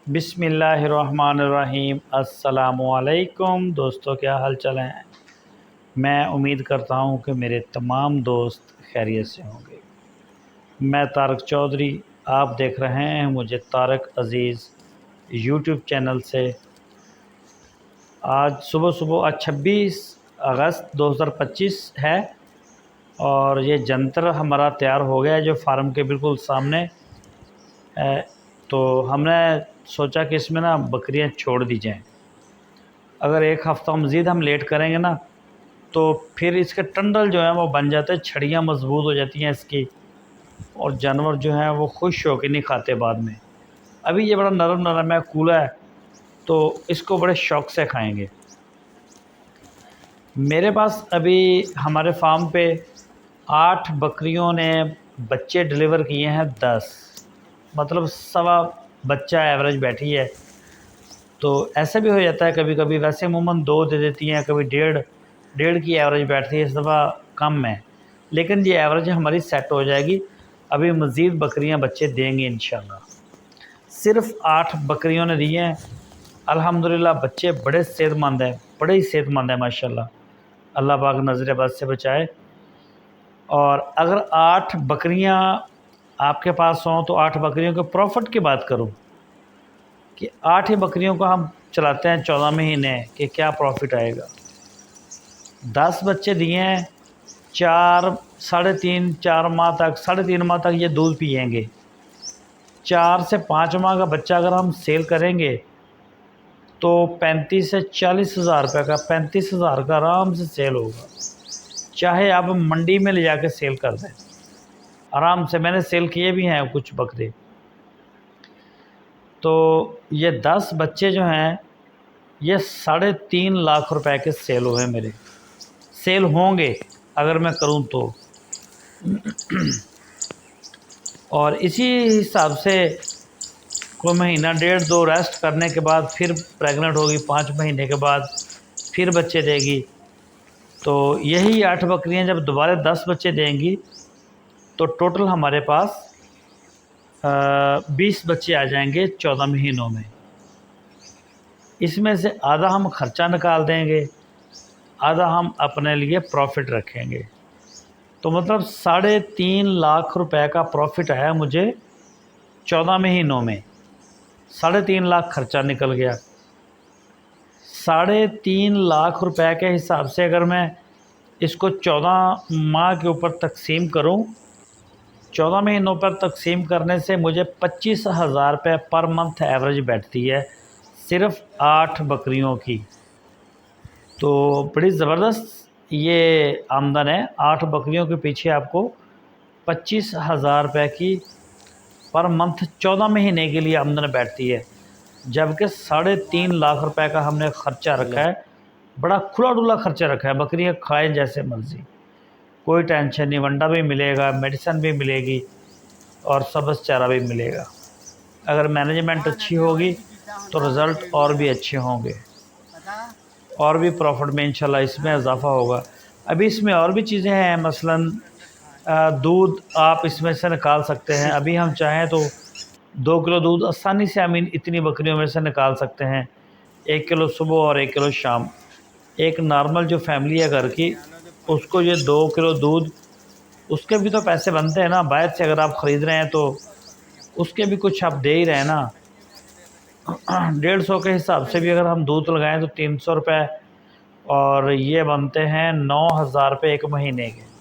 बिस्मिल्लाहिर्रहमानिर्रहीम। अस्सलामुअलैकुम दोस्तों, क्या हाल चाल हैं। मैं उम्मीद करता हूं कि मेरे तमाम दोस्त खैरियत से होंगे। मैं तारक चौधरी, आप देख रहे हैं मुझे तारक अज़ीज़ यूट्यूब चैनल से। आज सुबह 26 अगस्त 2025 है और ये जंतर हमारा तैयार हो गया है जो फार्म के बिल्कुल सामने है। तो हमने सोचा कि इसमें ना बकरियां छोड़ दी जाएं। अगर एक हफ़्ता मज़ीद हम लेट करेंगे ना तो फिर इसके टंडल जो है वो बन जाते हैं, छड़ियाँ मजबूत हो जाती हैं इसकी, और जानवर जो हैं वो खुश होकर नहीं खाते बाद में। अभी ये बड़ा नरम नरम है, कूला है, तो इसको बड़े शौक़ से खाएंगे। मेरे पास अभी हमारे फार्म पे 8 बकरियों ने बच्चे डिलीवर किए हैं, 10, मतलब सवा बच्चा एवरेज बैठी है। तो ऐसा भी हो जाता है कभी कभी, वैसे अमूमन 2 दे देती हैं, कभी डेढ़ की एवरेज बैठती है, इस दफ़ा कम है, लेकिन ये एवरेज हमारी सेट हो जाएगी। अभी मज़ीद बकरियां बच्चे देंगी इंशाल्लाह। सिर्फ़ 8 बकरियों ने दिए हैं, अल्हम्दुलिल्लाह बच्चे बड़े सेहतमंद हैं, बड़े ही सेहतमंद हैं माशाल्लाह। अल्लाह पाक नज़र बद से बचाए। और अगर 8 बकरियां आपके पास हों तो 8 बकरियों के प्रॉफिट की बात करूं कि 8 ही बकरियों को हम चलाते हैं 14 महीने कि क्या प्रॉफिट आएगा। 10 बच्चे दिए हैं, 4 माह तक, 3.5 माह तक ये दूध पिएंगे। 4 से 5 माह का बच्चा अगर हम सेल करेंगे तो 35 से 40 हज़ार रुपये का, 35 हज़ार का आराम से सेल होगा। चाहे आप मंडी में ले जाके सेल कर दें आराम से, मैंने सेल किए भी हैं कुछ बकरे। तो ये 10 बच्चे जो हैं ये 3.5 लाख रुपए के सेल हुए, मेरे सेल होंगे अगर मैं करूं तो। और इसी हिसाब से कोई महीना डेढ़ 2 रेस्ट करने के बाद फिर प्रेग्नेंट होगी, 5 महीने के बाद फिर बच्चे देगी। तो यही 8 बकरियां जब दोबारा 10 बच्चे देंगी तो टोटल हमारे पास 20 बच्चे आ जाएंगे 14 महीनों में। इसमें से आधा हम ख़र्चा निकाल देंगे, आधा हम अपने लिए प्रॉफिट रखेंगे। तो मतलब 3.5 लाख रुपए का प्रॉफिट आया मुझे 14 महीनों में। 3.5 लाख खर्चा निकल गया। 3.5 लाख रुपए के हिसाब से अगर मैं इसको 14 माह के ऊपर तकसीम करूं, 14 महीनों पर तकसीम करने से मुझे 25,000 रुपये पर मंथ एवरेज बैठती है सिर्फ़ 8 बकरियों की। तो बड़ी ज़बरदस्त ये आमदन है। 8 बकरियों के पीछे आपको 25,000 रुपये की पर मंथ 14 महीने के लिए आमदन बैठती है, जबकि 3.5 लाख रुपए का हमने ख़र्चा रखा है। बड़ा खुला डुला ख़र्चा रखा है, बकरियाँ खाएँ जैसे मर्ज़ी, कोई टेंशन नहीं। वंडा भी मिलेगा, मेडिसिन भी मिलेगी और सब्ज़ चारा भी मिलेगा। अगर मैनेजमेंट अच्छी होगी तो रिज़ल्ट और भी अच्छे होंगे और भी प्रॉफिट में इंशाल्लाह इसमें इजाफ़ा होगा। अभी इसमें और भी चीज़ें हैं, मसलन दूध आप इसमें से निकाल सकते हैं। अभी हम चाहें तो 2 किलो दूध आसानी से हम इतनी बकरियों में से निकाल सकते हैं, 1 किलो सुबह और 1 किलो शाम। एक नॉर्मल जो फैमिली है घर की, उसको ये 2 किलो दूध, उसके भी तो पैसे बनते हैं ना, बाहर से अगर आप ख़रीद रहे हैं तो उसके भी कुछ आप दे ही रहे हैं ना। 150 के हिसाब से भी अगर हम दूध लगाएं तो 300 रुपये, और ये बनते हैं 9,000 रुपये एक महीने के।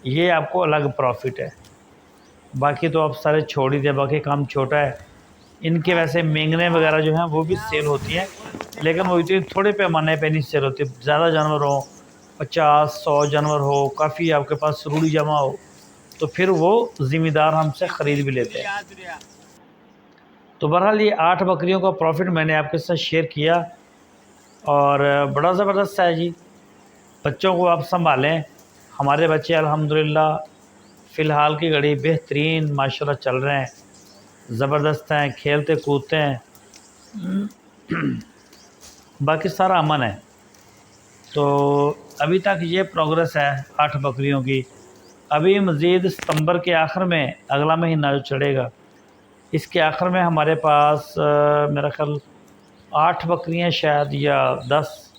ये आपको अलग प्रॉफिट है। बाकी तो आप सारे छोड़ ही दें, बाकी काम छोटा है। इनके वैसे मेंगने वगैरह जो हैं वो भी सेल होती हैं, लेकिन वो इतने थोड़े पैमाने पे नहीं सेल होती। ज़्यादा जानवर हो, 50-100 जानवर हो, काफ़ी आपके पास रूढ़ी जमा हो, तो फिर वो ज़िम्मेदार हमसे ख़रीद भी लेते हैं। तो बहरहाल ये 8 बकरियों का प्रॉफिट मैंने आपके साथ शेयर किया और बड़ा ज़बरदस्त है जी। बच्चों को आप संभालें। हमारे बच्चे अल्हम्दुलिल्लाह फ़िलहाल की घड़ी बेहतरीन माशाल्लाह चल रहे हैं, ज़बरदस्त हैं, खेलते कूदते हैं। बाकी सारा अमन है। तो अभी तक ये प्रोग्रेस है 8 बकरियों की। अभी मज़ीद सितंबर के आखिर में अगला महीना जो चढ़ेगा इसके आखिर में हमारे पास मेरा ख्याल 8 बकरियां शायद या 10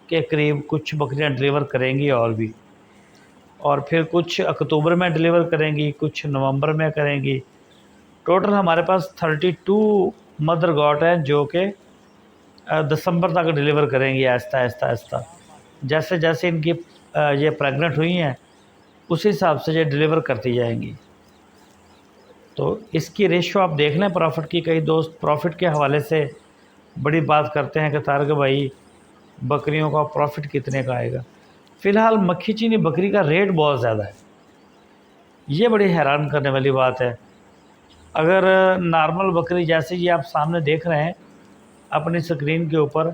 के करीब कुछ बकरियां डिलीवर करेंगी और फिर कुछ अक्टूबर में डिलीवर करेंगी, कुछ नवंबर में करेंगी। टोटल हमारे पास 32 मदर गॉट हैं जो कि दिसंबर तक डिलीवर करेंगी आहिस्ता आहिस्ता आहिस्ता। जैसे जैसे इनकी ये प्रेग्नेंट हुई हैं उस हिसाब से ये डिलीवर करती जाएंगी। तो इसकी रेशो आप देख लें प्रॉफिट की। कई दोस्त प्रॉफिट के हवाले से बड़ी बात करते हैं कि तारक भाई बकरियों का प्रॉफिट कितने का आएगा। फ़िलहाल मक्खी चीनी बकरी का रेट बहुत ज़्यादा है, ये बड़ी हैरान करने वाली बात है। अगर नॉर्मल बकरी जैसे ये आप सामने देख रहे हैं अपनी स्क्रीन के ऊपर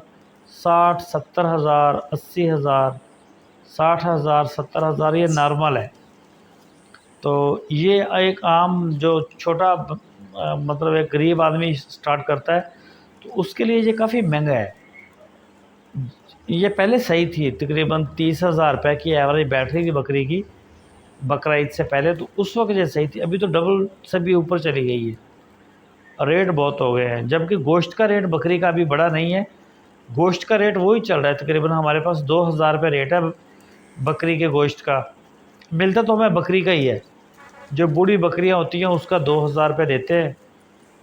60-70 हज़ार, 80 हज़ार, 60 हज़ार, 70 हज़ार, ये नॉर्मल है। तो ये एक आम जो छोटा मतलब एक गरीब आदमी स्टार्ट करता है तो उसके लिए ये काफ़ी महंगा है। ये पहले सही थी, तकरीबन 30,000 रुपये की एवरेज बैठ रही थी बकरी की बकरा ईद से पहले, तो उस वक्त ये सही थी। अभी तो डबल से भी ऊपर चली गई है, रेट बहुत हो गए हैं। जबकि गोश्त का रेट बकरी का अभी बड़ा नहीं है, गोश्त का रेट वही चल रहा है। तकरीबन हमारे पास 2,000 रुपये रेट है बकरी के गोश्त का। मिलता तो हमें बकरी का ही है, जो बूढ़ी बकरियां होती हैं उसका 2,000 रुपये देते हैं।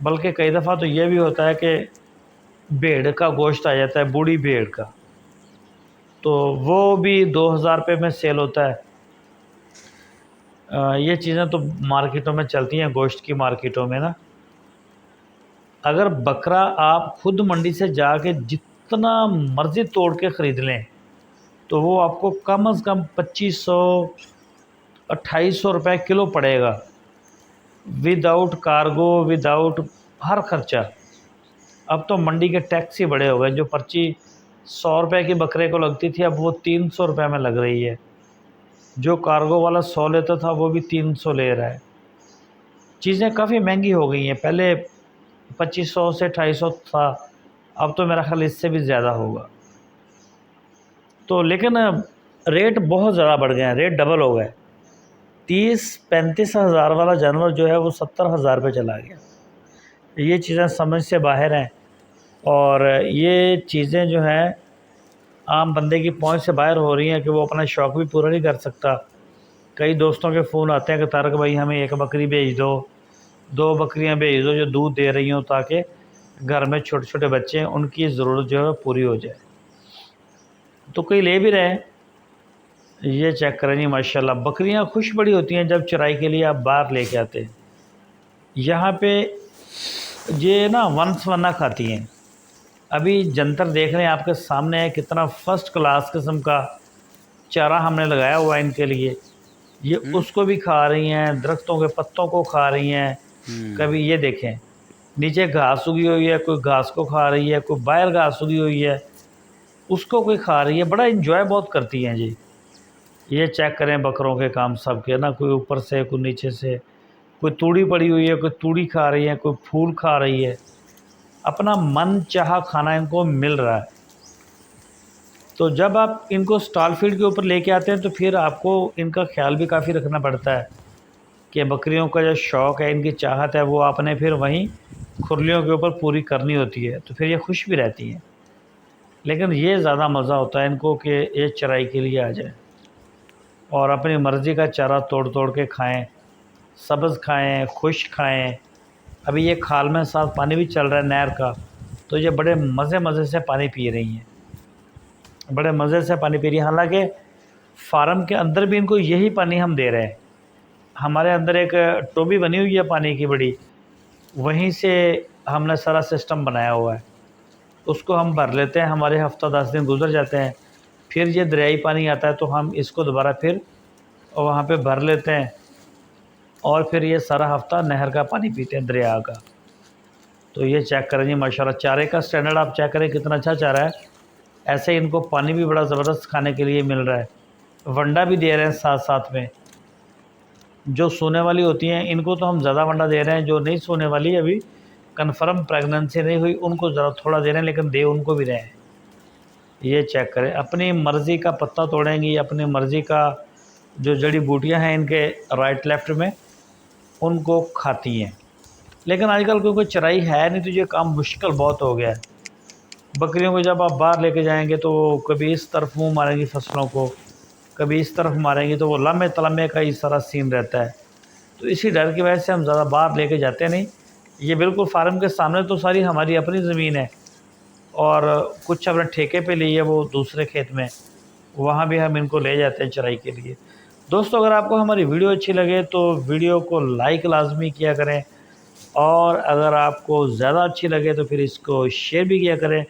बल्कि कई दफ़ा तो ये भी होता है कि भेड़ का गोश्त आ जाता है, बूढ़ी भेड़ का, तो वो भी 2,000 रुपये में सेल होता है। ये चीज़ें तो मार्केटों में चलती हैं, गोश्त की मार्केटों में ना। अगर बकरा आप खुद मंडी से जाके जितना मर्ज़ी तोड़ के ख़रीद लें तो वो आपको कम से कम 2,500-2,800 रुपये किलो पड़ेगा, विदाउट कार्गो, विदाउट हर खर्चा। अब तो मंडी के टैक्स ही बड़े हो गए, जो पर्ची 100 रुपये की बकरे को लगती थी अब वो 300 रुपये में लग रही है। जो कार्गो वाला 100 लेता था वो भी 300 ले रहा है। चीज़ें काफ़ी महंगी हो गई हैं, पहले 2,500 से 2,500 था, अब तो मेरा ख्याल इससे भी ज़्यादा होगा। तो लेकिन रेट बहुत ज़्यादा बढ़ गए हैं, रेट डबल हो गए। 30-35 हज़ार वाला जानवर जो है वो 70,000 रुपये चला गया। ये चीज़ें समझ से बाहर हैं और ये चीज़ें जो हैं आम बंदे की पहुंच से बाहर हो रही हैं कि वो अपना शौक़ भी पूरा नहीं कर सकता। कई दोस्तों के फ़ोन आते हैं कि तारक भाई हमें 1 बकरी भेज दो, 2 बकरियां भेज दो जो दूध दे रही हों, ताकि घर में छोटे छोटे बच्चे हैं उनकी ज़रूरत जो है पूरी हो जाए। तो कई ले भी रहे हैं। ये चेक करें जी, माशाल्लाह बकरियां खुश बड़ी होती हैं जब चराई के लिए आप बाहर लेके आते हैं। यहाँ पे ये ना वनस्वना खाती हैं। अभी जंतर देख रहे हैं आपके सामने है, कितना फ़र्स्ट क्लास किस्म का चारा हमने लगाया हुआ है इनके लिए। ये उसको भी खा रही हैं, दरख्तों के पत्तों को खा रही हैं। कभी ये देखें नीचे घास उगी हुई है, कोई घास को खा रही है, कोई बाहर घास उगी हुई है उसको कोई खा रही है। बड़ा इंजॉय बहुत करती हैं जी। ये चेक करें बकरों के काम सब के ना, कोई ऊपर से, कोई नीचे से, कोई तूड़ी पड़ी हुई है, कोई तूड़ी खा रही है, कोई फूल खा रही है। अपना मन चाहा खाना इनको मिल रहा है। तो जब आप इनको स्टॉल फीड के ऊपर लेके आते हैं तो फिर आपको इनका ख्याल भी काफ़ी रखना पड़ता है कि बकरियों का जो शौक़ है, इनकी चाहत है, वो आपने फिर वहीं खुरलियों के ऊपर पूरी करनी होती है, तो फिर ये खुश भी रहती हैं। लेकिन ये ज़्यादा मज़ा होता है इनको कि ये चराई के लिए आ जाए और अपनी मर्ज़ी का चारा तोड़ तोड़ के खाएं, सब्ज़ खाएं, खुश खाएं। अभी ये खाल में साथ पानी भी चल रहा है नहर का, तो ये बड़े मज़े से पानी पी रही हैं, बड़े मज़े से पानी पी रही हैं। हालांकि फार्म के अंदर भी इनको यही पानी हम दे रहे हैं। हमारे अंदर एक टोबी बनी हुई है पानी की बड़ी, वहीं से हमने सारा सिस्टम बनाया हुआ है। उसको हम भर लेते हैं, हमारे हफ़्ता 10 दिन गुजर जाते हैं, फिर ये दरियाई पानी आता है तो हम इसको दोबारा फिर वहाँ पे भर लेते हैं और फिर ये सारा हफ़्ता नहर का पानी पीते हैं, दरिया का। तो ये चेक करें जी, माशाल्लाह चारे का स्टैंडर्ड आप चेक करें कितना अच्छा चारा है। ऐसे इनको पानी भी बड़ा ज़बरदस्त खाने के लिए मिल रहा है, वंडा भी दे रहे हैं साथ साथ में। जो सोने वाली होती हैं इनको तो हम ज़्यादा वंडा दे रहे हैं, जो नहीं सोने वाली अभी कन्फर्म प्रेगनेंसी नहीं हुई उनको ज़रा थोड़ा दे रहे हैं, लेकिन दे उनको भी रहे हैं। ये चेक करें, अपनी मर्ज़ी का पत्ता तोड़ेंगी, अपनी मर्ज़ी का जो जड़ी बूटियां हैं इनके राइट लेफ़्ट में उनको खाती हैं। लेकिन आजकल क्योंकि चराई है नहीं तो ये काम मुश्किल बहुत हो गया है। बकरियों को जब आप बाहर लेके जाएंगे तो वो कभी इस तरफ मुँह मारेंगी फसलों को, कभी इस तरफ मारेंगी, तो वो लम्बे तलम्बे का ही सारा सीन रहता है। तो इसी डर की वजह से हम ज़्यादा बाहर लेके जाते नहीं। ये बिल्कुल फार्म के सामने तो सारी हमारी अपनी ज़मीन है और कुछ अपने ठेके पे लिए वो दूसरे खेत में, वहाँ भी हम इनको ले जाते हैं चराई के लिए। दोस्तों, अगर आपको हमारी वीडियो अच्छी लगे तो वीडियो को लाइक लाजमी किया करें, और अगर आपको ज़्यादा अच्छी लगे तो फिर इसको शेयर भी किया करें।